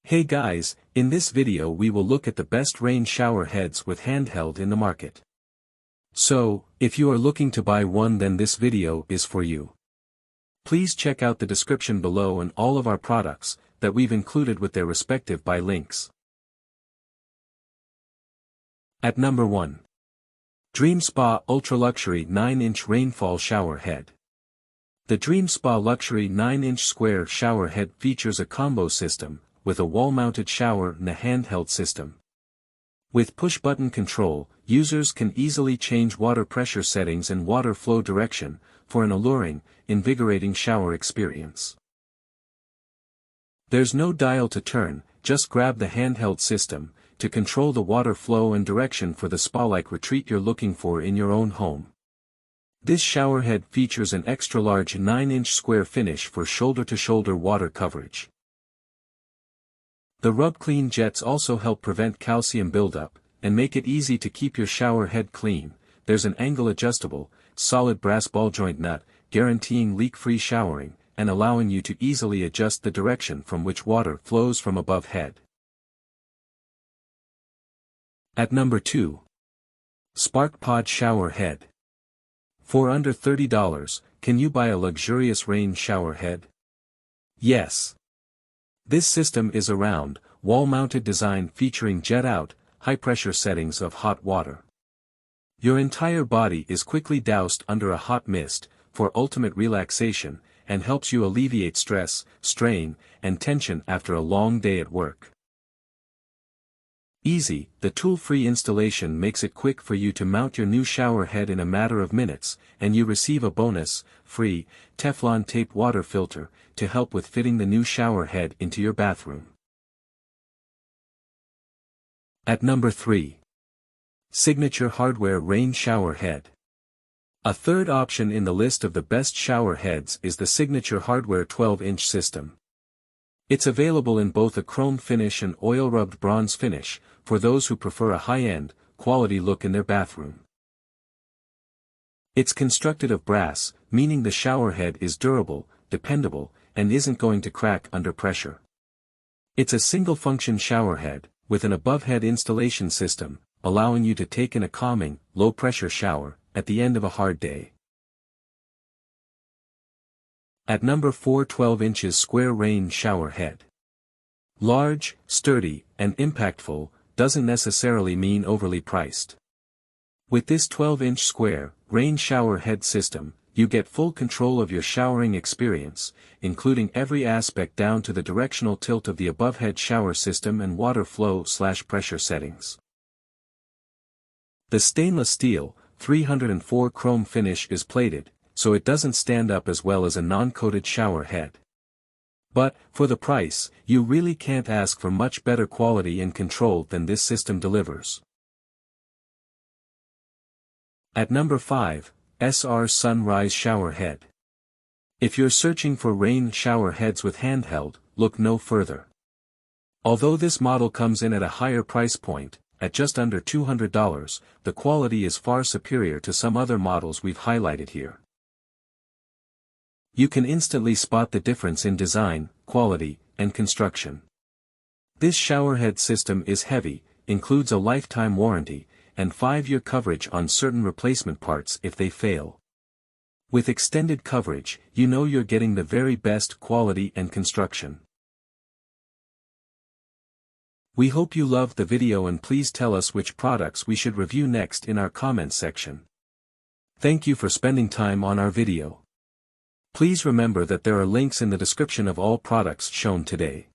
Hey guys, in this video we will look at the best rain shower heads with Handheld in the market. So, if you are looking to buy one, then this video is for you. Please check out the description below and all of our products that we've included with their respective buy links. At number 1. DreamSpa Ultra Luxury 9-inch Rainfall Shower Head. The DreamSpa Luxury 9-inch square shower head features a combo system with a wall-mounted shower and a handheld system. With push-button control, users can easily change water pressure settings and water flow direction for an alluring, invigorating shower experience. There's no dial to turn, just grab the handheld system to control the water flow and direction for the spa-like retreat you're looking for in your own home. This showerhead features an extra-large 9-inch square finish for shoulder-to-shoulder water coverage. The rub-clean jets also help prevent calcium buildup and make it easy to keep your shower head clean. There's an angle-adjustable, solid brass ball joint nut, guaranteeing leak-free showering and allowing you to easily adjust the direction from which water flows from above head. At number 2. Spark Pod Shower Head. For under $30, can you buy a luxurious rain shower head? Yes. This system is a round, wall-mounted design featuring jet-out, high-pressure settings of hot water. Your entire body is quickly doused under a hot mist for ultimate relaxation and helps you alleviate stress, strain, and tension after a long day at work. Easy, the tool-free installation makes it quick for you to mount your new shower head in a matter of minutes, and you receive a bonus, free, Teflon tape water filter to help with fitting the new shower head into your bathroom. At number 3. Signature Hardware Rain Shower Head. A third option in the list of the best shower heads is the Signature Hardware 12-inch system. It's available in both a chrome finish and oil-rubbed bronze finish, for those who prefer a high-end, quality look in their bathroom. It's constructed of brass, meaning the shower head is durable, dependable, and isn't going to crack under pressure. It's a single-function shower head, with an above-head installation system, allowing you to take in a calming, low-pressure shower at the end of a hard day. At number 4. 12 inches Square Rain Shower Head. Large, sturdy, and impactful doesn't necessarily mean overly priced. With this 12-inch square, rain shower head system, you get full control of your showering experience, including every aspect down to the directional tilt of the above-head shower system and water flow/pressure settings. The stainless steel, 304 chrome finish is plated, so it doesn't stand up as well as a non-coated shower head. But, for the price, you really can't ask for much better quality and control than this system delivers. At number 5, SR Sunrise Shower Head. If you're searching for rain shower heads with handheld, look no further. Although this model comes in at a higher price point, at just under $200, the quality is far superior to some other models we've highlighted here. You can instantly spot the difference in design, quality, and construction. This showerhead system is heavy, includes a lifetime warranty, and 5-year coverage on certain replacement parts if they fail. With extended coverage, you know you're getting the very best quality and construction. We hope you loved the video, and please tell us which products we should review next in our comments section. Thank you for spending time on our video. Please remember that there are links in the description of all products shown today.